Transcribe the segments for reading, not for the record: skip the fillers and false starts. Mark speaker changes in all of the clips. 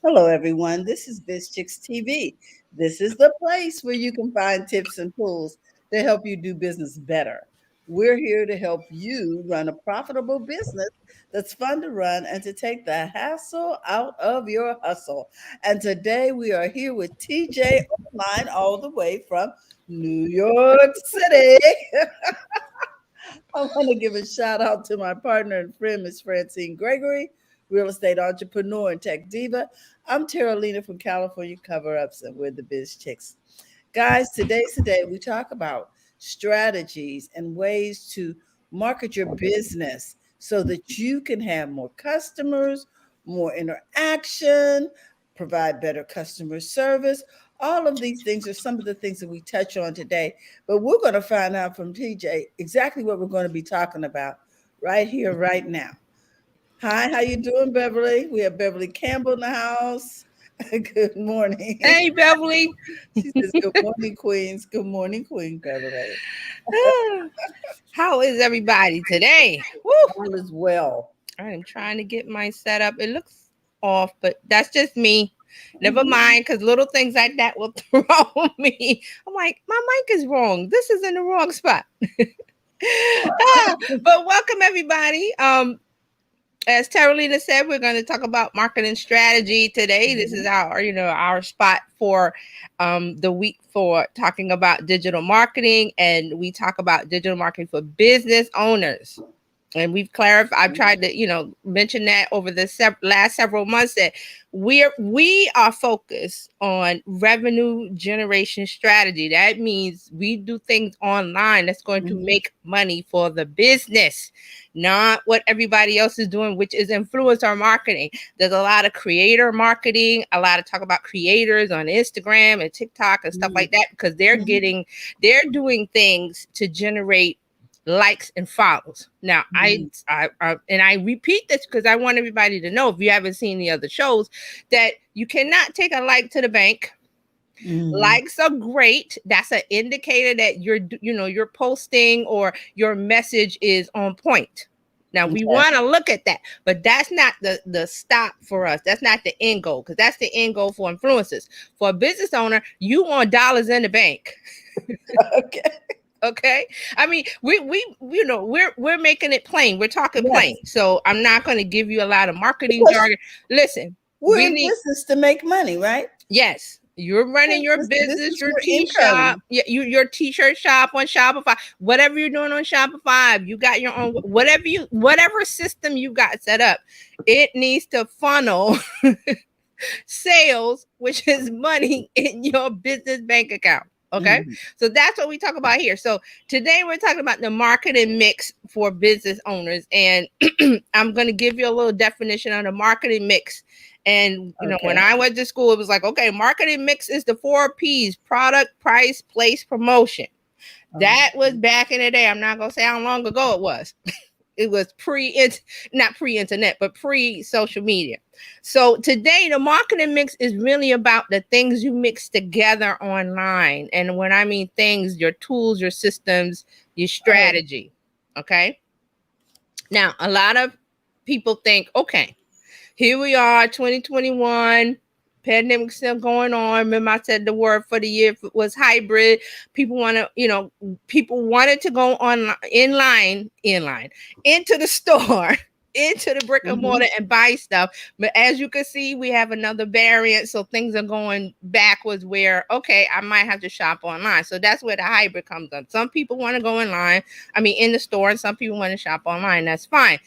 Speaker 1: Hello, everyone. This is BizChicksTV. This is the place where you can find tips and tools to help you do business better. We're here to help you run a profitable business that's fun to run and to take the hassle out of your hustle. And today we are here with TJ online, all the way from New York City. I want to give a shout out to my partner and friend, Miss Francine Gregory, real estate entrepreneur and tech diva. I'm Terralina from California Cover Ups, and we're the Biz Chicks. Guys, today's the day we talk about strategies and ways to market your business so that you can have more customers, more interaction, provide better customer service. All of these things are some of the things that we touch on today, but we're going to find out from TJ exactly what we're going to be talking about right here, right now. Hi, how you doing, Beverly? We have Beverly Campbell in the house. Good morning.
Speaker 2: Hey, Beverly.
Speaker 1: She says, "Good morning, Queens. Good morning, Queen Beverly.
Speaker 2: How is everybody today? Woo!
Speaker 1: All is well."
Speaker 2: I'm trying to get mine set up. It looks off, but that's just me. Never
Speaker 1: Mhm.
Speaker 2: mind, because little things like that will throw me. I'm like, my mic is wrong. This is in the wrong spot. But welcome everybody. As Terralina said, we're going to talk about marketing strategy today. This is
Speaker 1: Mhm.
Speaker 2: our spot for the week for talking about digital marketing, and we talk about digital marketing for business owners. And we've clarified. I've tried to, mention that over the last several months that we are focused on revenue generation strategy. That means we do things online that's going to
Speaker 1: Mhm.
Speaker 2: make money for the business, not what everybody else is doing, which is influencer marketing. There's a lot of creator marketing, a lot of talk about creators on Instagram and TikTok and stuff
Speaker 1: Mhm.
Speaker 2: like that because they're doing things to generate likes and follows. Now,
Speaker 1: Mhm.
Speaker 2: I repeat this because I want everybody to know, if you haven't seen the other shows, that you cannot take a like to the bank.
Speaker 1: Mhm.
Speaker 2: Likes are great. That's an indicator that you're posting or your message is on point. Now we
Speaker 1: Okay.
Speaker 2: want to look at that, but that's not the stop for us. That's not the end goal, because that's the end goal for influencers. For a business owner, you want dollars in the bank.
Speaker 1: Okay.
Speaker 2: Okay, I mean, we're making it plain. We're talking
Speaker 1: Yes,
Speaker 2: plain, so I'm not going to give you a lot of marketing
Speaker 1: because
Speaker 2: jargon. Listen,
Speaker 1: we're
Speaker 2: we
Speaker 1: in
Speaker 2: need,
Speaker 1: business to make money, right?
Speaker 2: yes, you're running your
Speaker 1: This
Speaker 2: business,
Speaker 1: is
Speaker 2: your
Speaker 1: your
Speaker 2: tea shop,
Speaker 1: income.
Speaker 2: your t-shirt shop on Shopify, whatever you're doing on Shopify. You got your own, whatever system you got set up, it needs to funnel sales, which is money in your business bank account. Okay,
Speaker 1: Mhm.
Speaker 2: so that's what we talk about here. So today we're talking about the marketing mix for business owners, and I'm going to give you a little definition on the marketing mix. And when
Speaker 1: Okay.
Speaker 2: I went to school, it was like, okay, marketing mix is the 4 P's: product, price, place, promotion. That was back in the day. I'm not going to say how long ago it was. It was not pre-internet, but pre-social media. So today the marketing mix is really about the things you mix together online. And when I mean things, your tools, your systems, your
Speaker 1: Oh.
Speaker 2: strategy. Okay. Now, a lot of people think, okay, here we are, 2021. Pandemic still going on. Remember, I said the word for the year was hybrid. People want to, people wanted to go on in line into the store, into the brick and mortar
Speaker 1: Mhm.
Speaker 2: and buy stuff. But as you can see, we have another variant, so things are going backwards. Where okay, I might have to shop online. So that's where the hybrid comes up. Some people want to go in the store, and some people want to shop online. That's fine,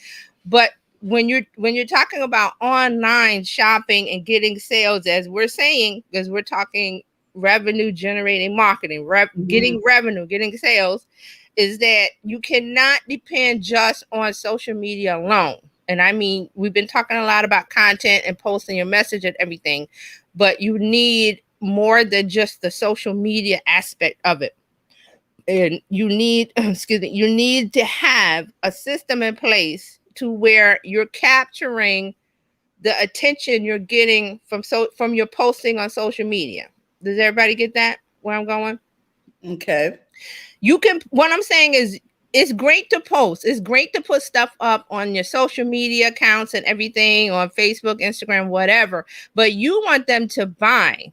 Speaker 2: but when you're talking about online shopping and getting sales, as we're saying, because we're talking revenue generating marketing,
Speaker 1: Mhm.
Speaker 2: getting revenue, getting sales, is that you cannot depend just on social media alone. And I mean, we've been talking a lot about content and posting your message and everything, but you need more than just the social media aspect of it. And you need excuse me, you need to have a system in place to where you're capturing the attention you're getting from your posting on social media. Does everybody get that, where I'm going?
Speaker 1: Okay.
Speaker 2: You can, what I'm saying is, it's great to post. It's great to put stuff up on your social media accounts and everything on Facebook, Instagram, whatever. But you want them to buy.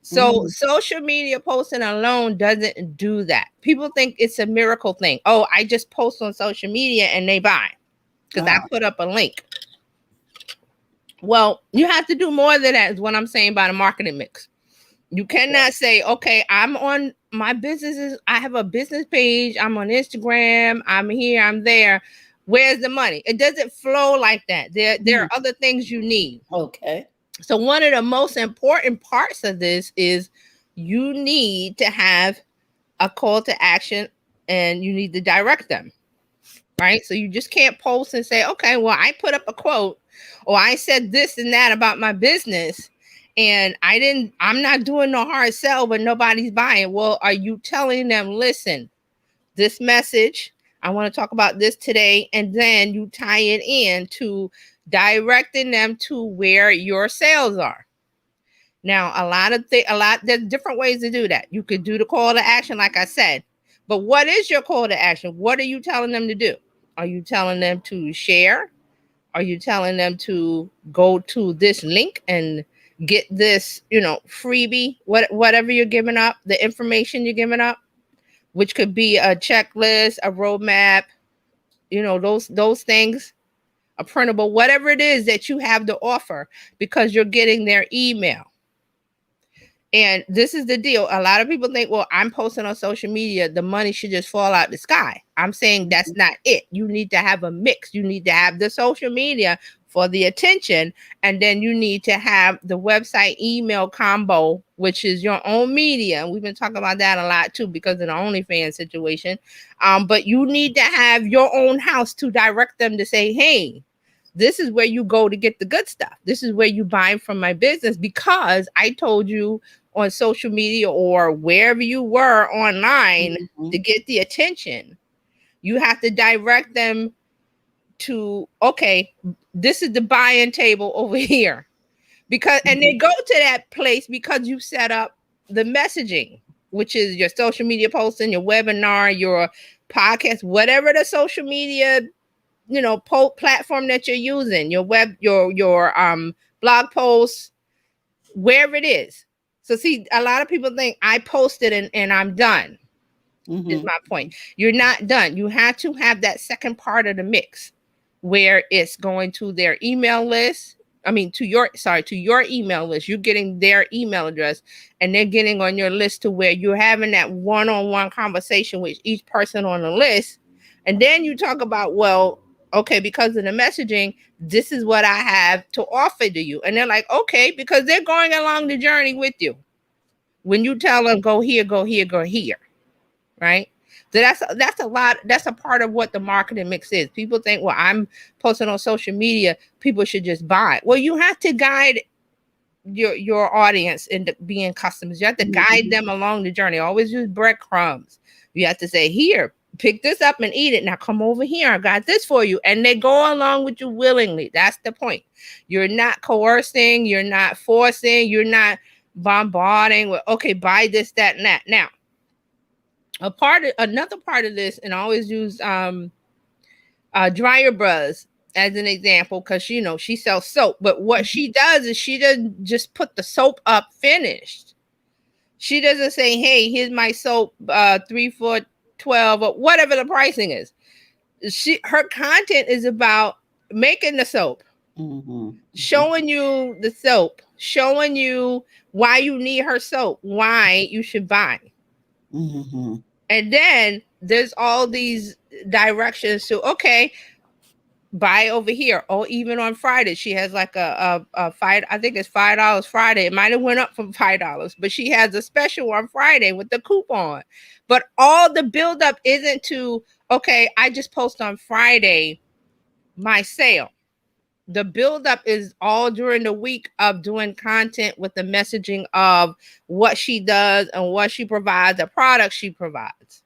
Speaker 2: So
Speaker 1: Mhm.
Speaker 2: social media posting alone doesn't do that. People think it's a miracle thing. Oh, I just post on social media and they buy because I
Speaker 1: Uh-huh.
Speaker 2: put up a link. Well, you have to do more than that, is what I'm saying by the marketing mix. You cannot say, okay, I'm on my businesses. I have a business page. I'm on Instagram. I'm here. I'm there. Where's the money? It doesn't flow like that. There
Speaker 1: Mhm.
Speaker 2: are other things you need.
Speaker 1: Okay.
Speaker 2: So one of the most important parts of this is you need to have a call to action and you need to direct them, right? So you just can't post and say, okay, well, I put up a quote or I said this and that about my business and I'm not doing no hard sell, but nobody's buying. Well, are you telling them, listen, this message, I want to talk about this today, and then you tie it in to directing them to where your sales are. Now, there's different ways to do that. You could do the call to action, like I said. But what is your call to action? What are you telling them to do? Are you telling them to share? Are you telling them to go to this link and get this, freebie, whatever you're giving up, the information you're giving up, which could be a checklist, a roadmap, those things, a printable, whatever it is that you have to offer, because you're getting their email. And this is the deal. A lot of people think, well, I'm posting on social media, the money should just fall out the sky. I'm saying that's
Speaker 1: Mhm.
Speaker 2: not it. You need to have a mix. You need to have the social media for the attention, and then you need to have the website email combo, which is your own media. And we've been talking about that a lot too because of the OnlyFans situation. But you need to have your own house to direct them to say, hey, this is where you go to get the good stuff. This is where you buy from my business because I told you on social media or wherever you were online to
Speaker 1: Mhm.
Speaker 2: get the attention. You have to direct them to, okay, this is the buy-in table over here. Because and they
Speaker 1: Mhm.
Speaker 2: go to that place because you set up the messaging, which is your social media posting, your webinar, your podcast, whatever the social media platform that you're using, your blog posts, wherever it is. So see, a lot of people think I posted and I'm done, is
Speaker 1: Mhm.
Speaker 2: my point. You're not done. You have to have that second part of the mix where it's going to their email list. I mean, to your email list. You're getting their email address and they're getting on your list to where you're having that one-on-one conversation with each person on the list. And then you talk about, well, okay, because of the messaging, this is what I have to offer to you. And they're like, okay, because they're going along the journey with you. When you tell them, go here, go here, go here, right? So that's a lot. That's a part of what the marketing mix is. People think, well, I'm posting on social media, people should just buy. Well, you have to guide your audience into being customers. You have to guide
Speaker 1: Mhm.
Speaker 2: them along the journey. Always use breadcrumbs. You have to say, here, pick this up and eat it. Now come over here. I got this for you. And they go along with you willingly. That's the point. You're not coercing, you're not forcing, you're not bombarding with, okay, buy this, that, and that. Now, another part of this, and I always use Dryer Bros as an example because she sells soap, but what
Speaker 1: Mhm.
Speaker 2: she does is she doesn't just put the soap up finished. She doesn't say, hey, here's my soap, 3 for 12 or whatever the pricing is. Her content is about making the soap,
Speaker 1: Mhm. Mhm.
Speaker 2: showing you the soap, showing you why you need her soap, why you should buy.
Speaker 1: Mhm.
Speaker 2: And then there's all these directions to, okay, buy over here. Or even on Friday, she has like a five, I think it's $5 Friday. It might have went up from $5, but she has a special on Friday with the coupon. But all the buildup isn't to, okay, I just post on Friday my sale. The buildup is all during the week of doing content with the messaging of what she does and what she provides, the products she provides.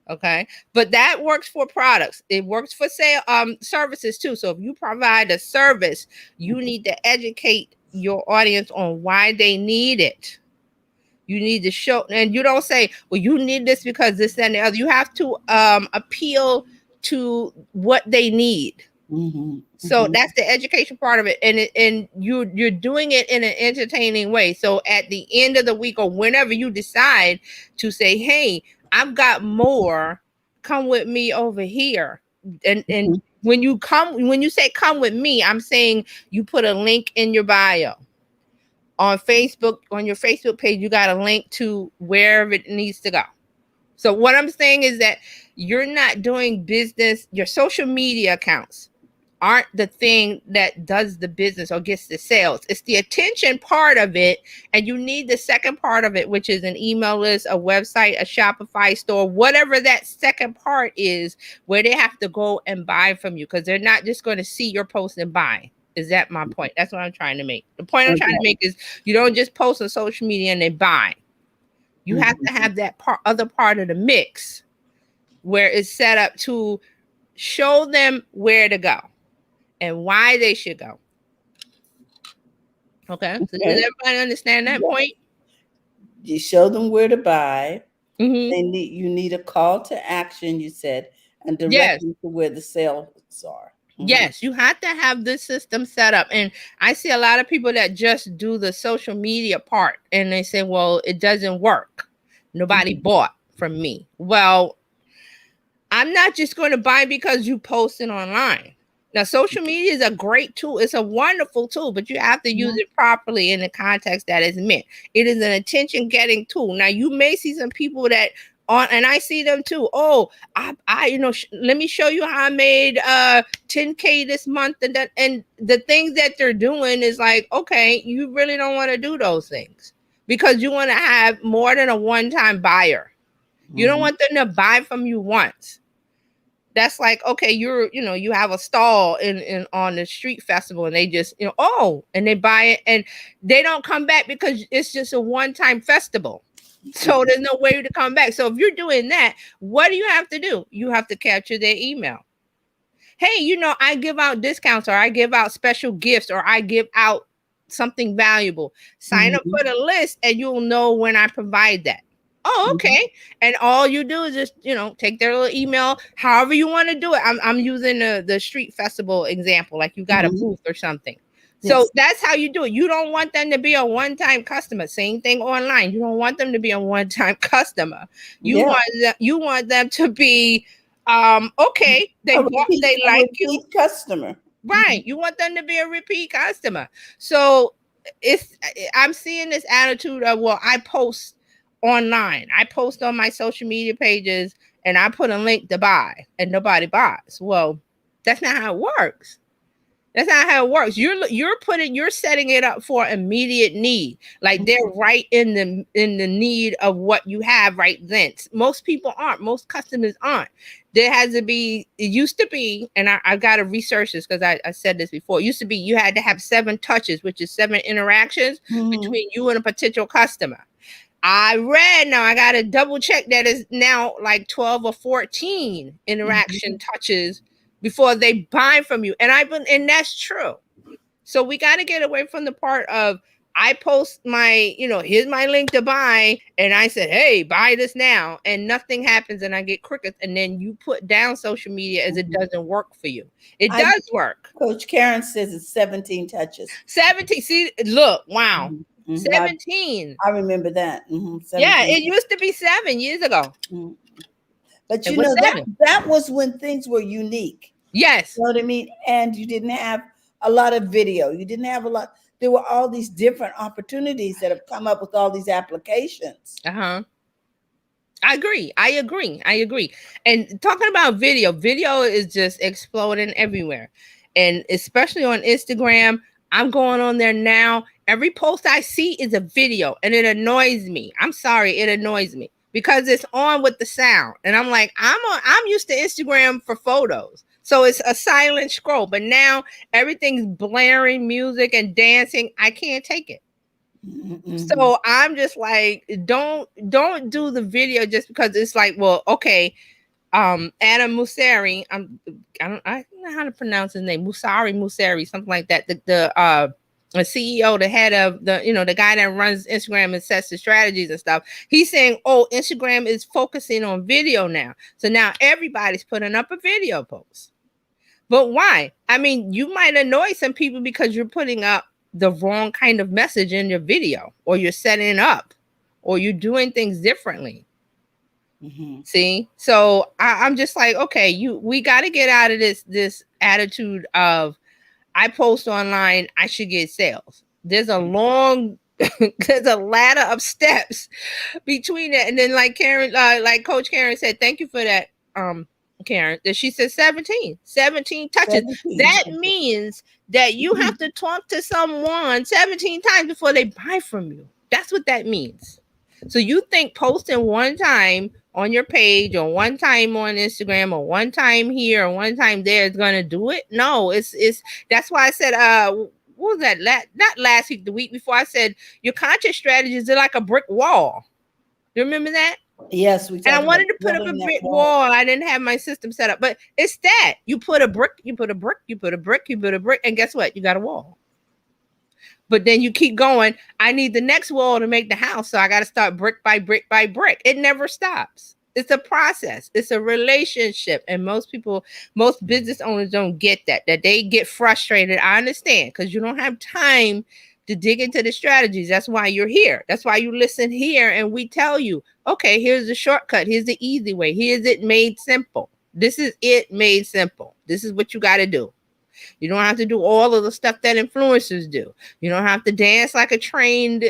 Speaker 2: Okay, but that works for products. It works for sale services too. So if you provide a service, you need to educate your audience on why they need it. You need to show, and you don't say, well, you need this because this and the other. You have to appeal to what they need.
Speaker 1: Mhm.
Speaker 2: So
Speaker 1: Mhm.
Speaker 2: that's the education part of it, and you're doing it in an entertaining way. So at the end of the week or whenever you decide to say, "Hey, I've got more. Come with me over here." And
Speaker 1: Mhm.
Speaker 2: when you say come with me, I'm saying you put a link in your bio on Facebook, on your Facebook page. You got a link to wherever it needs to go. So what I'm saying is that you're not doing business. Your social media accounts aren't the thing that does the business or gets the sales. It's the attention part of it. And you need the second part of it, which is an email list, a website, a Shopify store, whatever that second part is, where they have to go and buy from you, because they're not just going to see your post and buy. Is that my point? That's what I'm trying to make. The point I'm trying to
Speaker 1: Okay.
Speaker 2: make is you don't just post on social media and they buy. You have to
Speaker 1: Mhm.
Speaker 2: have that other part of the mix where it's set up to show them where to go and why they should go. Okay. So does
Speaker 1: Okay.
Speaker 2: everybody understand that
Speaker 1: Yeah.
Speaker 2: point?
Speaker 1: You show them where to buy.
Speaker 2: Mm-hmm.
Speaker 1: You need a call to action, you said, and direct
Speaker 2: Yes.
Speaker 1: them to where the sales are. Mhm.
Speaker 2: Yes. You have to have this system set up. And I see a lot of people that just do the social media part and they say, well, it doesn't work. Nobody
Speaker 1: Mhm.
Speaker 2: bought from me. Well, I'm not just going to buy because you posted online. Now, social media is a great tool. It's a wonderful tool, but you have to use
Speaker 1: Mhm.
Speaker 2: it properly in the context that it's meant. It is an attention getting tool. Now, you may see some people that on, and I see them too. Oh, let me show you how I made 10K this month, and that, and the things that they're doing is like, okay, you really don't want to do those things because you want to have more than a one-time buyer. You don't
Speaker 1: Mhm.
Speaker 2: want them to buy from you once. That's like, okay, you have a stall in on the street festival and they just, oh, and they buy it and they don't come back because it's just a one-time festival. So there's no way to come back. So if you're doing that, what do you have to do? You have to capture their email. Hey, I give out discounts, or I give out special gifts, or I give out something valuable. Sign up
Speaker 1: Mhm.
Speaker 2: for the list and you'll know when I provide that. Oh,
Speaker 1: Mhm.
Speaker 2: okay. And all you do is just, take their little email, however you want to do it. I'm using the street festival example, like you got a
Speaker 1: Mhm.
Speaker 2: booth or something. So
Speaker 1: Yes.
Speaker 2: that's how you do it. You don't want them to be a one-time customer. Same thing online. You don't want them to be a one-time customer.
Speaker 1: Yeah.
Speaker 2: You want them to be okay, they
Speaker 1: A
Speaker 2: like you.
Speaker 1: repeat customer.
Speaker 2: Right.
Speaker 1: Mhm.
Speaker 2: You want them to be a repeat customer. So it's I'm seeing this attitude of, well, I post online. I post on my social media pages and I put a link to buy and nobody buys. Well, that's not how it works. That's not how it works. You're setting it up for immediate need. Like they're right in the need of what you have right then. Most people aren't. Most customers aren't. There has to be. It used to be, and I got to research this because I said this before. It used to be you had to have 7 touches, which is 7 interactions
Speaker 1: Mhm.
Speaker 2: between you and a potential customer. I read now. I got to double check that is now like 12 or 14 interaction
Speaker 1: Mhm.
Speaker 2: touches before they buy from you. And that's true. So we got to get away from the part of I post my, here's my link to buy, and I said, hey, buy this now, and nothing happens, and I get crickets, and then you put down social media as it
Speaker 1: Mhm.
Speaker 2: doesn't work for you. It
Speaker 1: I
Speaker 2: does work.
Speaker 1: Coach Karen says it's 17 touches.
Speaker 2: 17. See, look, wow,
Speaker 1: Mhm. Mhm.
Speaker 2: 17.
Speaker 1: I remember that.
Speaker 2: Yeah,
Speaker 1: 17.
Speaker 2: it used to be 7 years ago.
Speaker 1: Mhm. But
Speaker 2: It was
Speaker 1: that
Speaker 2: 7.
Speaker 1: that was when things were unique.
Speaker 2: Yes.
Speaker 1: You know what I mean? And you didn't have a lot of video. You didn't have a lot. There were all these different opportunities that have come up with all these applications.
Speaker 2: Uh huh. I agree. I agree. I agree. And talking about video is just exploding everywhere. And especially on Instagram, I'm going on there now. Every post I see is a video and it annoys me. I'm sorry, it annoys me because it's on with the sound. And I'm like, I'm used to Instagram for photos. So it's a silent scroll, but now everything's blaring music and dancing. I can't take it.
Speaker 1: Mhm.
Speaker 2: So I'm just like, don't do the video just because it's like, well, okay, Anna Musari, I don't know how to pronounce his name, Musari, something like that. The a CEO, the head of the, the guy that runs Instagram and sets the strategies and stuff. He's saying, oh, Instagram is focusing on video now. So now everybody's putting up a video post. But why? I mean, you might annoy some people because you're putting up the wrong kind of message in your video, or you're setting up, or you're doing things differently.
Speaker 1: Mm-hmm.
Speaker 2: See, so I'm just like, okay, we got to get out of this attitude of I post online, I should get sales. There's a long there's a ladder of steps between it. And then like Karen, like Coach Karen said, thank you for that, Karen, that she said 17 touches.
Speaker 1: 17
Speaker 2: That
Speaker 1: touches.
Speaker 2: means that you have to talk to someone 17 times before they buy from you. That's what that means. So you think posting one time on your page, or one time on Instagram, or one time here, or one time there is gonna do it? No, it's that's why I said what was that? Not last week, the week before, I said your content strategies are like a brick wall. You remember that?
Speaker 1: Yes, we
Speaker 2: And I
Speaker 1: talked about
Speaker 2: wanted to put up a
Speaker 1: building that
Speaker 2: brick
Speaker 1: wall.
Speaker 2: wall. I didn't have my system set up, but it's that you put a brick, you put a brick, you put a brick, you put a brick, and guess what? You got a wall. But then you keep going. I need the next wall to make the house, so I got to start brick by brick by brick. It never stops. It's a process. It's a relationship, and most business owners don't get that. That they get frustrated. I understand, because you don't have time to dig into the strategies. That's why you're here. That's why you listen here, and we tell you, okay, here's the shortcut. Here's the easy way. Here's it made simple. This is it made simple. This is what you got to do. You don't have to do all of the stuff that influencers do. You don't have to dance like a trained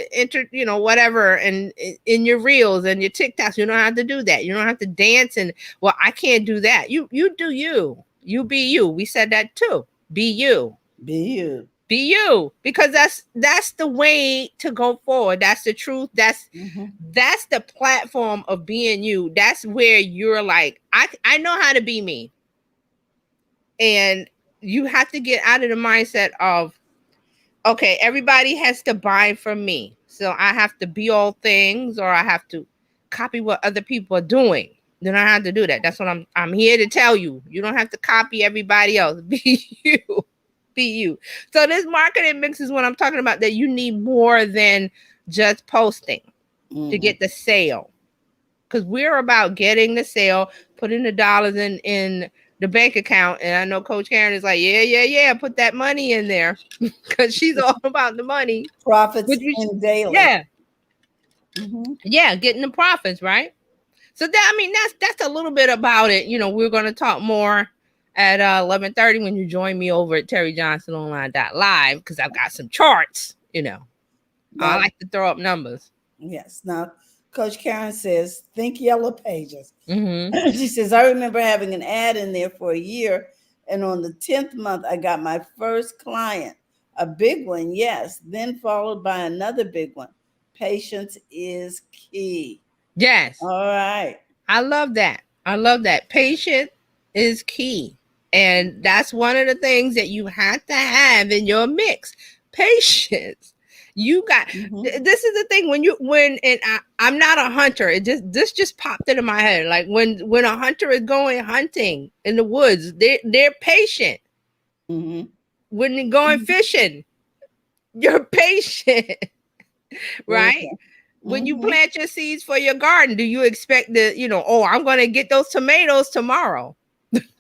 Speaker 2: whatever, and in your reels and your TikToks. You don't have to do that. You don't have to dance and, well, I can't do that. You do you. You be you. We said that too. Be you.
Speaker 1: Be you.
Speaker 2: Be you. Because that's the way to go forward. That's the truth. That's the platform of being you. That's where you're like, I know how to be me. And you have to get out of the mindset of, okay, everybody has to buy from me, so I have to be all things, or I have to copy what other people are doing. You don't have to do that. That's what I'm here to tell you. You don't have to copy everybody else. Be you. Be you. So this marketing mix is what I'm talking about, that you need more than just posting to get the sale. Because we're about getting the sale, putting the dollars in the bank account. And I know Coach Karen is like, yeah, put that money in there, because she's all about the money.
Speaker 1: Profits in daily.
Speaker 2: Yeah. Yeah, getting the profits, right? So that's a little bit about it. We're going to talk more at 11:30 when you join me over at TerryJohnsonOnline.live, because I've got some charts. I like to throw up numbers.
Speaker 1: Yes. Now, Coach Karen says, think yellow pages. She says, I remember having an ad in there for a year, and on the 10th month, I got my first client, a big one, yes, then followed by another big one. Patience is key.
Speaker 2: Yes.
Speaker 1: All right.
Speaker 2: I love that. Patience is key. And that's one of the things that you have to have in your mix. Patience. You got this is the thing I'm not a hunter. This just popped into my head. Like when a hunter is going hunting in the woods, they're patient. When you're going fishing, you're patient. Right? When you plant your seeds for your garden, do you expect I'm going to get those tomatoes tomorrow?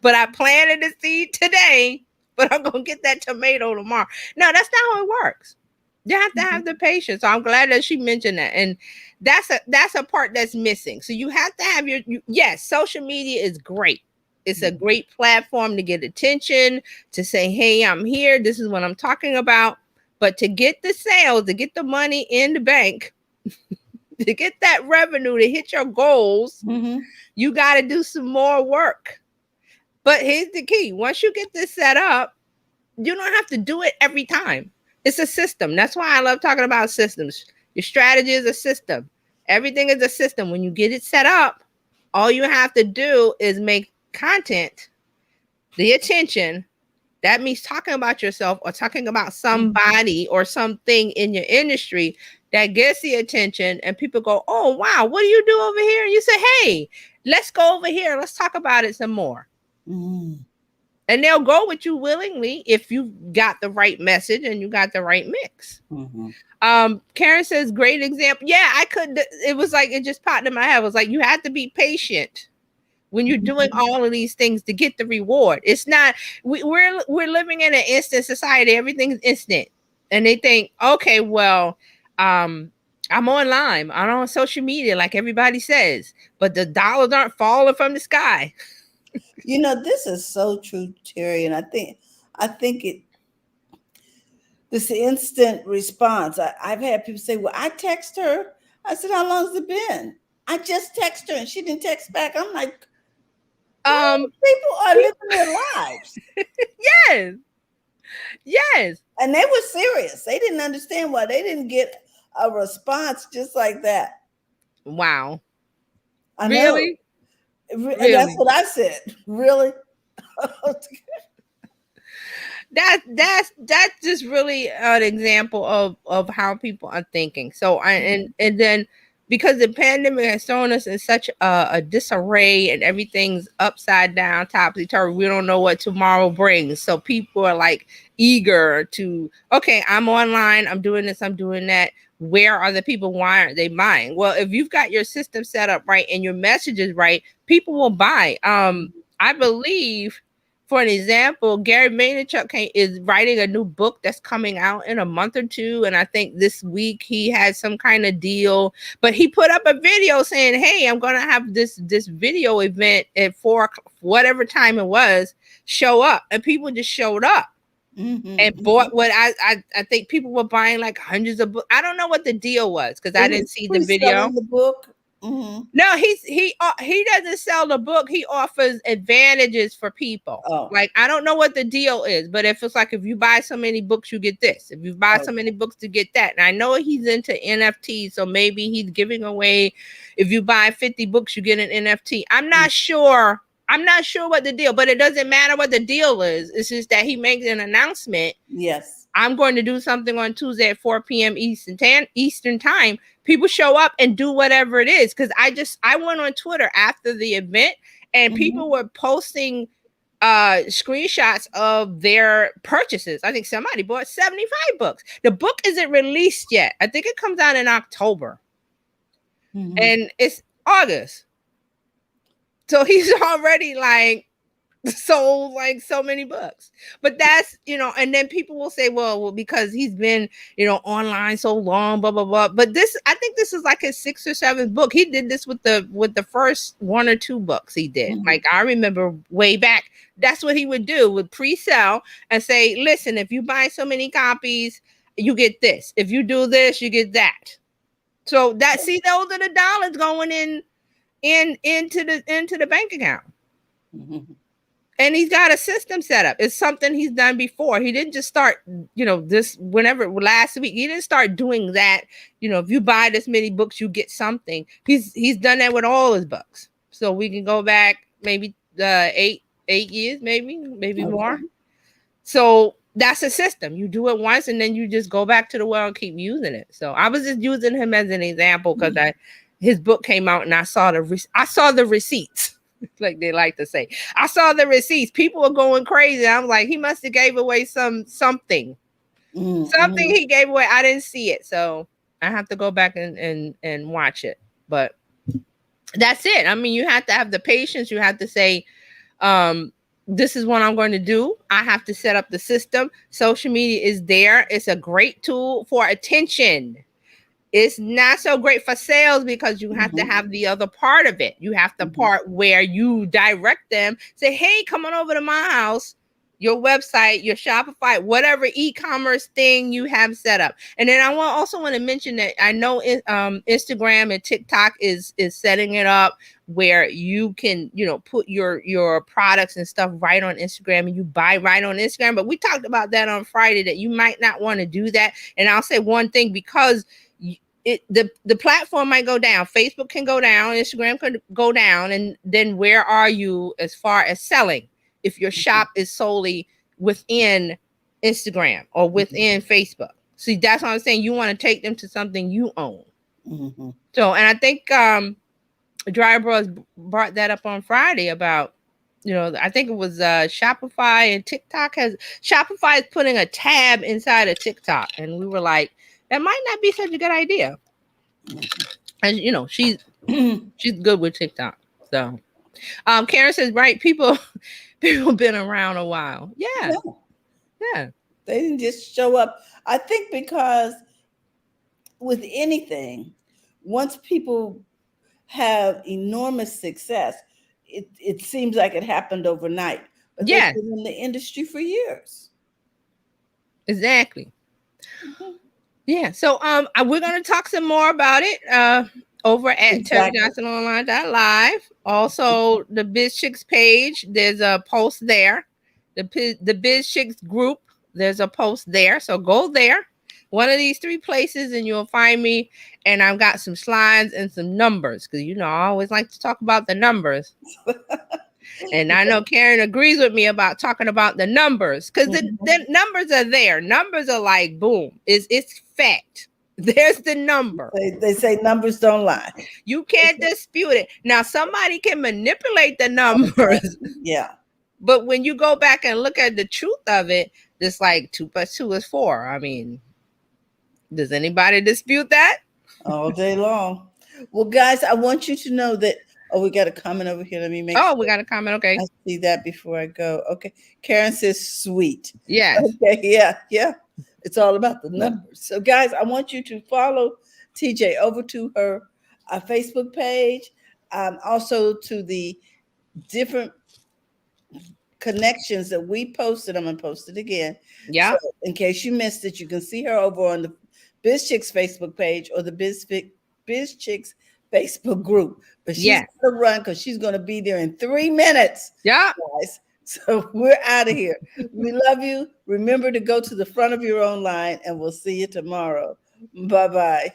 Speaker 2: But I planted the seed today, but I'm going to get that tomato tomorrow. No, that's not how it works. You have to have the patience. So I'm glad that she mentioned that. And that's a part that's missing. So you have to have yes, social media is great. It's a great platform to get attention, to say, hey, I'm here. This is what I'm talking about. But to get the sales, to get the money in the bank, to get that revenue, to hit your goals, you got to do some more work. But here's the key. Once you get this set up, you don't have to do it every time. It's a system. That's why I love talking about systems. Your strategy is a system. Everything is a system. When you get it set up, all you have to do is make content, the attention. That means talking about yourself or talking about somebody or something in your industry that gets the attention, and people go, oh, wow, what do you do over here? And you say, hey, let's go over here. Let's talk about it some more. And they'll go with you willingly if you got the right message and you got the right mix.
Speaker 1: Mm-hmm.
Speaker 2: Karen says, great example. Yeah, I could. It was like it just popped in my head. It was like you have to be patient when you're doing
Speaker 1: Mm-hmm.
Speaker 2: all of these things to get the reward. It's not. We're living in an instant society. Everything's instant, and they think, okay, well, um, I'm online. I'm on social media, like everybody says, but the dollars aren't falling from the sky.
Speaker 1: You know, this is so true, Terry, and I think this instant response. I've had people say, "Well, I text her." I said, "How long has it been?" I just text her, and she didn't text back. I'm like,
Speaker 2: Um,
Speaker 1: people are living their lives,
Speaker 2: yes, yes.
Speaker 1: and they were serious. They didn't understand why they didn't get a response just like that.
Speaker 2: Wow.
Speaker 1: I know,
Speaker 2: Really?
Speaker 1: and that's
Speaker 2: Really?
Speaker 1: what I said. Really?
Speaker 2: That's just really an example of how people are thinking. So and then because the pandemic has thrown us in such a disarray and everything's upside down, topsy turvy, we don't know what tomorrow brings. So people are like eager to, okay, I'm online, I'm doing this, I'm doing that. Where are the people? Why aren't they buying? Well, if you've got your system set up right and your message is right, people will buy. I believe, for an example, Gary Vaynerchuk is writing a new book that's coming out in a month or two, and I think this week he had some kind of deal. But he put up a video saying, "Hey, I'm gonna have this video event at 4 o'clock, whatever time it was. Show up," and people just showed up and
Speaker 1: Mm-hmm.
Speaker 2: bought what I think people were buying like hundreds of books. I don't know what the deal was because
Speaker 1: He
Speaker 2: I didn't
Speaker 1: was
Speaker 2: see the video.
Speaker 1: pre-selling the book. Mm-hmm.
Speaker 2: No, he doesn't sell the book. He offers advantages for people.
Speaker 1: Oh,
Speaker 2: Like I don't know what the deal is, but if it's like if you buy so many books, you get this. If you buy so
Speaker 1: okay.
Speaker 2: many books, to get that. And I know he's into NFTs, so maybe he's giving away. If you buy 50 books, you get an NFT. I'm not sure. I'm not sure what the deal, but it doesn't matter what the deal is. It's just that he makes an announcement.
Speaker 1: Yes.
Speaker 2: I'm going to do something on Tuesday at 4 p.m. Eastern time. People show up and do whatever it is. Because I went on Twitter after the event and
Speaker 1: Mm-hmm.
Speaker 2: people were posting screenshots of their purchases. I think somebody bought 75 books. The book isn't released yet. I think it comes out in October.
Speaker 1: Mm-hmm.
Speaker 2: And it's August. So he's already like sold like so many books. But that's, and then people will say, well, because he's been, online so long, blah blah blah. But this, I think this is like his sixth or seventh book. He did this with the first one or two books he did.
Speaker 1: Mm-hmm.
Speaker 2: Like I remember way back, that's what he would do, would pre-sell and say, listen, if you buy so many copies, you get this. If you do this, you get that. So that, see, those are the dollars going into the bank account.
Speaker 1: Mm-hmm.
Speaker 2: And he's got a system set up. It's something he's done before. He didn't just start, this whenever last week. He didn't start doing that. If you buy this many books, you get something. He's done that with all his books. So we can go back maybe 8 years, maybe
Speaker 1: Okay.
Speaker 2: more. So that's a system. You do it once and then you just go back to the well and keep using it. So I was just using him as an example because his book came out and I saw the receipts. Like they like to say, I saw the receipts. People were going crazy. I'm like, he must have gave away something
Speaker 1: Mm-hmm.
Speaker 2: he gave away. I didn't see it, so I have to go back and watch it. But that's it. I mean, you have to have the patience. You have to say, this is what I'm going to do. I have to set up the system. Social media is there. It's a great tool for attention. It's not so great for sales because you have to
Speaker 1: Mm-hmm.
Speaker 2: have the other part of it. You have the
Speaker 1: Mm-hmm.
Speaker 2: part where you direct them, say, hey, come on over to my house, your website, your Shopify, whatever e-commerce thing you have set up. And then I also want to mention that I know Instagram and TikTok is setting it up where you can, put your products and stuff right on Instagram and you buy right on Instagram. But we talked about that on Friday, that you might not want to do that. And I'll say one thing, because the platform might go down. Facebook can go down, Instagram could go down, and then where are you as far as selling if your shop is solely within Instagram or within Facebook? See, that's what I'm saying. You want to take them to something you own.
Speaker 1: Mm-hmm.
Speaker 2: So, and I think Dryer Bros brought that up on Friday about I think it was Shopify, and TikTok has Shopify is putting a tab inside of TikTok, and we were like, that might not be such a good idea. And she's good with TikTok. So Karen says, right, people been around a while. Yeah.
Speaker 1: Yeah,
Speaker 2: Yeah.
Speaker 1: they didn't just show up. I think because with anything, once people have enormous success, it seems like it happened overnight. But they've
Speaker 2: Yeah,
Speaker 1: been in the industry for years.
Speaker 2: exactly.
Speaker 1: Mhm.
Speaker 2: Yeah. So we're gonna talk some more about it over at
Speaker 1: Exactly.
Speaker 2: terryjohnsononline.live. Also the Biz Chicks page, there's a post there. The Biz Chicks group, there's a post there. So go there. One of these three places and you'll find me. And I've got some slides and some numbers because I always like to talk about the numbers. And I know Karen agrees with me about talking about the numbers because
Speaker 1: Mhm.
Speaker 2: the numbers are there. Numbers are like boom. It's fact. There's the number.
Speaker 1: They say numbers don't lie.
Speaker 2: You can't dispute it. Now somebody can manipulate the numbers,
Speaker 1: Yeah,
Speaker 2: but when you go back and look at the truth of it, it's like 2 plus 2 is 4. I mean, does anybody dispute that?
Speaker 1: all day long. Well, guys, I want you to know that. Oh, we got a comment over here. Let me make
Speaker 2: Oh,
Speaker 1: sure
Speaker 2: we got a comment.
Speaker 1: I
Speaker 2: Okay.
Speaker 1: see that before I go. Okay. Karen says sweet.
Speaker 2: Yes.
Speaker 1: Okay, yeah, yeah. It's all about the numbers. So, guys, I want you to follow TJ over to her Facebook page, also to the different connections that we posted. I'm gonna post it again. So,
Speaker 2: Yeah.
Speaker 1: in case you missed it, you can see her over on the Biz Chicks Facebook page or the Biz Chicks Facebook group. But she's
Speaker 2: Yeah.
Speaker 1: gonna run because she's gonna be there in 3 minutes,
Speaker 2: Yeah.
Speaker 1: guys. So we're out of here. We love you. Remember to go to the front of your own line, and we'll see you tomorrow. Bye bye.